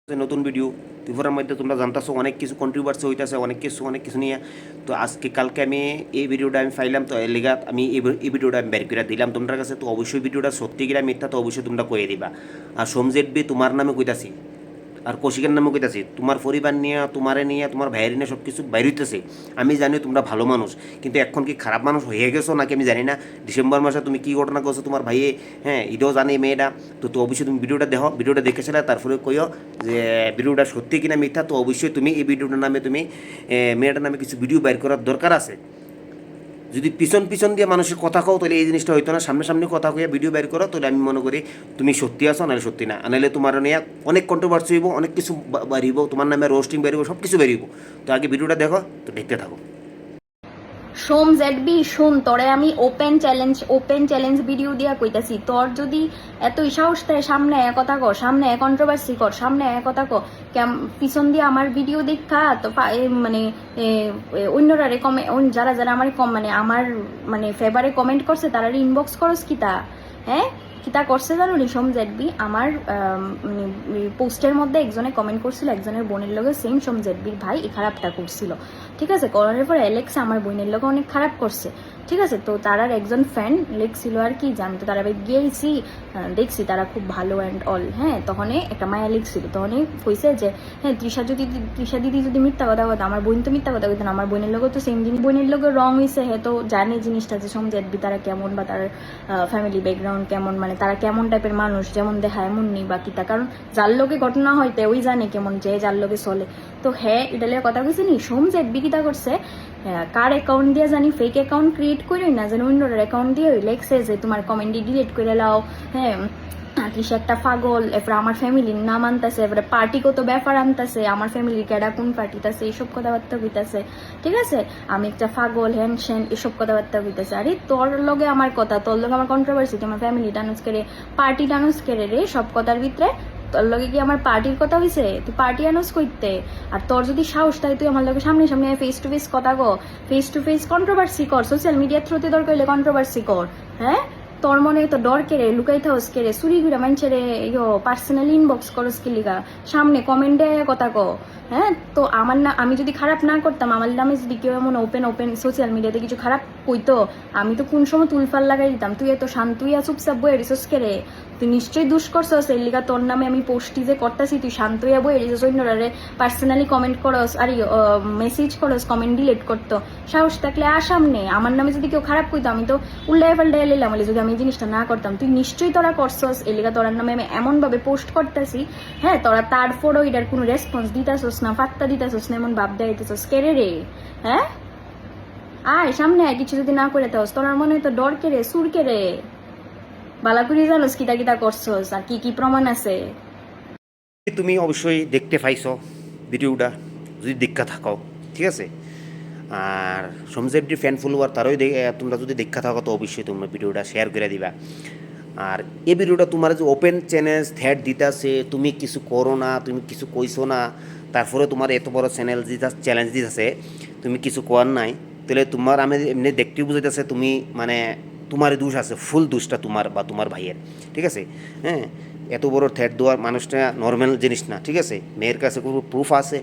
নতুন ভিডিও দুপুরের মধ্যে তোমরা জানতেছো অনেক কিছু কন্ট্রিভার্সি হইতেছে অনেক কিছু নিয়ে। তো আজকে কালকে আমি এই ভিডিওটা আমি পাইলাম, তো এর লিগা আমি এই ভিডিওটা আমি বের করে দিলাম তোমার কাছে। তো অবশ্যই ভিডিওটা সত্যি কিনা মিথ্যা তো অবশ্যই তোমরা কয়ে দিবা। আর সমজেট বি তোমার নামে কইতাছি, আর কৌশিকের নামে কইতাছি, তোমার পরিবার নিয়ে তোমারে নিয়ে তোমার ভাইয়ের নিয়ে সব কিছু বাইর হইতেছে। আমি জানি তোমরা ভালো মানুষ, কিন্তু এখন কি খারাপ মানুষ হয়ে গেছো নাকি আমি জানি না। ডিসেম্বর মাসে তুমি কী ঘটনা করছো তোমার ভাইয়ে, হ্যাঁ এটাও জানে মেয়েটা। তো অবশ্যই তুমি ভিডিওটা দেখো, ভিডিওটা দেখেছিলে তারপরে কইও যে ভিডিওটা সত্যি কিনা মিথ্যা। তো অবশ্যই তুমি এই ভিডিওটার নামে তুমি মেয়েটার নামে কিছু ভিডিও বাইর করার দরকার আছে। যদি পিছন পিছন দিয়ে মানুষের কথা কও তাহলে এই জিনিসটা হইতো না, সামনে সামনে কথা কইয়া ভিডিও বের করো, তাহলে আমি মনে করি তুমি সত্যি আছো, নাহলে সত্যি না। নাহলে তোমার নিয়ে অনেক কন্ট্রোভার্সি হইব, অনেক কিছু বাড়িব, তোমার নামে রোস্টিং বেরিব, সব কিছু বেরিব। তো আগে ভিডিওটা দেখো, তো দেখতে থাকো। সোম জেডবি শুন, তোরে আমি ওপেন চ্যালেঞ্জ ভিডিও দিয়া কইতাছি। তোর যদি এত সাহস থাকে সামনে কথা কর, সামনে কন্ট্রোভার্সি কর, সামনে কথা কর, পিছন দিয়ে আমার ভিডিও দেখা তো মানে অন্যরা যারা যারা আমার মানে আমার মানে ফেভারে কমেন্ট করছে তারা ইনবক্স করস কিতা, হ্যাঁ কিতা করছে জানো নি? সোম জেডবি আমার মানে পোস্টের মধ্যে একজনে কমেন্ট করছিল, একজনের বোনের লগে সেম সোম জেডবির ভাই এই খারাপটা করছিল, ঠিক আছে? করার পর অ্যালেক্সা আমার বোনের লোক অনেক খারাপ করছে, ঠিক আছে? তো তারার একজন ফ্রেন্ড লেখছিল আর কি, যে আমি তো তারা গিয়েছি, দেখছি তারা খুব ভালো অ্যান্ড অল, হ্যাঁ। তখন একটা মায়া লিখছিল, তখন কইছে যে হ্যাঁ তৃষা দিদি যদি মিথ্যা কথা কথা, আমার বোন তো মিথ্যা কথা কইতো না, আমার বোনের লোকও তো সেম জিনিস, বোনের লোকের রং হয়েছে, হ্যাঁ তো জানে জিনিসটা যে সমঝেটবি তারা কেমন, বা তার ফ্যামিলি ব্যাকগ্রাউন্ড কেমন, মানে তারা কেমন টাইপের মানুষ, যেমন দেখায় এমন নেই বা কিতা, কারণ যার লোকে ঘটনা হয়তো ওই জানে কেমন, যে যার লোকে চলে। তো হ্যাঁ এটা লিয়ে কথা কইছে নি সোম জেডবি কিতা করছে, কার অ্যাকাউন্ট দিয়ে জানি ফেক অ্যাকাউন্ট ক্রিয়েট করে না জানি অন্যর অ্যাকাউন্ট দিয়ে লেখছে যে তোমার কমেন্টই ডিলিট করে লাও, হ্যাঁ তৃষা একটা পাগল, এরপরে আমার ফ্যামিলির নাম আনতেছে, এরপরে পার্টি কত ব্যাপার আনতেছে, আমার ফ্যামিলির কেডা কোন পার্টিতেছে, এইসব কথাবার্তা হইতেছে, ঠিক আছে? আমি একটা পাগল, হ্যান শ্যান, এসব কথাবার্তা হইতেছে। আরে তোর লগে আমার কথা, তোর লগে আমার কন্ট্রোভার্সি, তোমার ফ্যামিলি টানুস করে, পার্টি টানুস করে রে, সব কথার ভিতরে তোর লগে কি আমার পার্টির কথা হয়েছে? তুই পার্টি আনাউন্স করতে, আর তোর যদি সাহস থাকে তুই আমার লগে সামনে সামনে ফেস টু ফেস কথা গো, ফেস টু ফেস কন্ট্রোভার্সি কর, সোশ্যাল মিডিয়ার থ্রুতে দরকার হলে কন্ট্রোভার্সি কর, হ্যাঁ? তোর মনে তো ডর কেড়ে লুকাই থাকস কেড়ে, চুরি ঘুরে মানুষের পার্সোনালি ইনবক্স করস কি লিগা, সামনে কমেন্টে কথা কো, হ্যাঁ? তো আমার না, আমি যদি খারাপ না করতাম, আমার নামে যদি কেউ এমন ওপেন সোশ্যাল মিডিয়াতে কিছু খারাপ কইতো, আমি তো কোন সময় তুলফাল লাগাই দিতাম। তুই এত শান্তই চুপচাপ বই রিসোর্স কেড়ে, তুই নিশ্চয়ই দুষ করছস, এর লিগা তোর নামে আমি পোস্টটি যে করতেছি তুই শান্তইয়া বই রিসোর্স অন্যরারে পার্সোনালি কমেন্ট করস, আর মেসেজ করস, কমেন্ট ডিলিট করতো। সাহস থাকলে সামনে আমার নামে যদি কেউ খারাপ কইতো, আমি তো উল্টায় পাল্টায় লিলাম বলে, যদি আমি এই জিনিসটা না করতাম। তুই নিশ্চয়ই তোরা করছস, এর লিগা তোর নামে আমি এমন ভাবে পোস্ট করতেছি, হ্যাঁ তোরা তারপরও এটার কোনো রেসপন্স দিতেছস না, ফাত্তা দিতেছস না, এমন ভাব দেখাইতেছস কেড়ে রে, হ্যাঁ? আয় সামনে আয়, কিছু যদি না করে তাহস, তোর মনে হয় তো ডর কেড়ে সুর কেড়ে, বালা করে জানোস কিতা কিতা করছস আর কি কি প্রমাণ আছে। তুমি অবশ্যই দেখতে পাইছো ভিডিওটা, যদি দেখা থাকো, ঠিক আছে? আর সমজেবডি ফ্যান ফলোয়ার তারাই তোমরা যদি দেখা থাকো তো অবশ্যই তোমরা ভিডিওটা শেয়ার করে দিবা। আর এই ভিডিওটা তোমার যে ওপেন চ্যালেঞ্জ থ্যাট দিতেছে, তুমি কিছু করো না, তুমি কিছু কইছো না, তারপরে তোমার এত বড় চ্যানেল দিতে চ্যালেঞ্জ দিতেছে, তুমি কিছু করার নাই, তাহলে তোমার আমি এমনি দেখতে বুঝাইতেছে তুমি মানে তোমার দোষ আছে, ফুল দোষটা তোমার বা তোমার ভাইয়ের, ঠিক আছে? হ্যাঁ, এত বড় থ্যাট দেওয়ার মানুষটা নর্মাল জিনিস না, ঠিক আছে? মেয়ের কাছে কোনো প্রুফ আছে,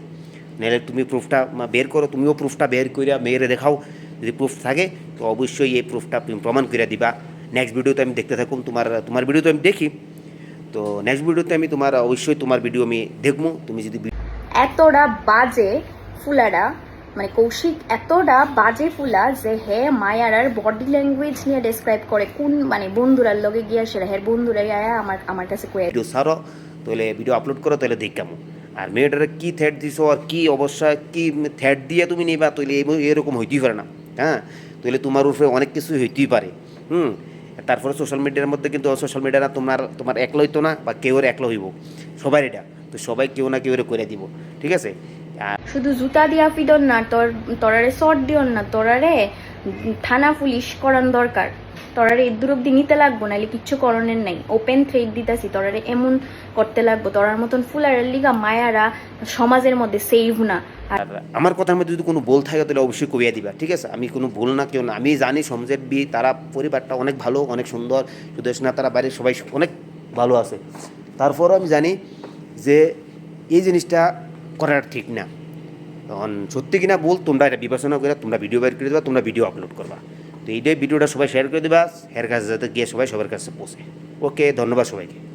নাহলে তুমি প্রুফটা বের করো, তুমিও প্রুফটা বের করিয়া মেয়েরে দেখাও। যদি প্রুফ থাকে তো অবশ্যই এই প্রুফটা তুমি প্রমাণ করে দিবা। নেক্সট ভিডিওতে আমি দেখতে থাকুন, তোমার ভিডিও তো আমি দেখি, তো নেক্সট ভিডিওতে আমি তোমার অবশ্যই তোমার ভিডিও আমি দেখবো। তুমি যদি এতটা বাজে ফুলারা, মানে কৌশিক এতটা বাজে ফুলা যে হে মায়ারার বডি ল্যাঙ্গুয়েজ নিয়ে ডেসক্রাইব করে, কোন মানে বন্ধুরার লগে গিয়া সেরা হের বন্ধুরাই আয়া আমার কাছে কয়ে ভিডিও ছাড়ো, তাহলে ভিডিও আপলোড করো, তাহলে দেখ কেমন। আর মেয়েটারে কী থ্রেট দিছো আর কী অবস্থা, কী থ্রেট দিয়ে তুমি নিবা, তাহলে এরকম হইতেই পারে না, হ্যাঁ? তাহলে তোমার উপরে অনেক কিছু হইতেই পারে। তারপরে সোশ্যাল মিডিয়ার মধ্যে কিন্তু সোশ্যাল মিডিয়া না তোমার একলা হইতো না, বা কেউ একলা হইব, সবাই এটা তো সবাই কেউ না কেউ করে দিব, ঠিক আছে? আর শুধু জুতা দিয়া ফিদন না, তোরারে শর্ট দিও না, তোরারে থানা পুলিশ করান দরকার, তোরারে এদুর অব্দি নিতে লাগবো, নাহলে কিচ্ছু করণের নাই। ওপেন থ্রেড দিতাছি, তোরারে এমন করতে লাগবো, তোরার মতন ফুলারের লিগা মায়ারা সমাজের মধ্যে সেভ না। আর আমার কথার মধ্যে যদি কোনো ভুল থাকে তাহলে অবশ্যই কবিয়া দিবা, ঠিক আছে? আমি কোনো ভুল না, কেউ না, আমি জানি সমজের বি তারা পরিবারটা অনেক ভালো, অনেক সুন্দর, শুধু না তারা বাইরে সবাই অনেক ভালো আছে। তারপরও আমি জানি যে এই জিনিসটা করার ঠিক না। তখন সত্যি কিনা বল তোমরা এটা বিবেচনা করে তোমরা ভিডিও বের করে দেবা, তোমরা ভিডিও আপলোড করবা। তো এইটাই ভিডিওটা সবাই শেয়ার করে দেবা, হের কাছে যাতে গিয়ে সবাই সবার কাছে পৌঁছে। ওকে, ধন্যবাদ সবাইকে।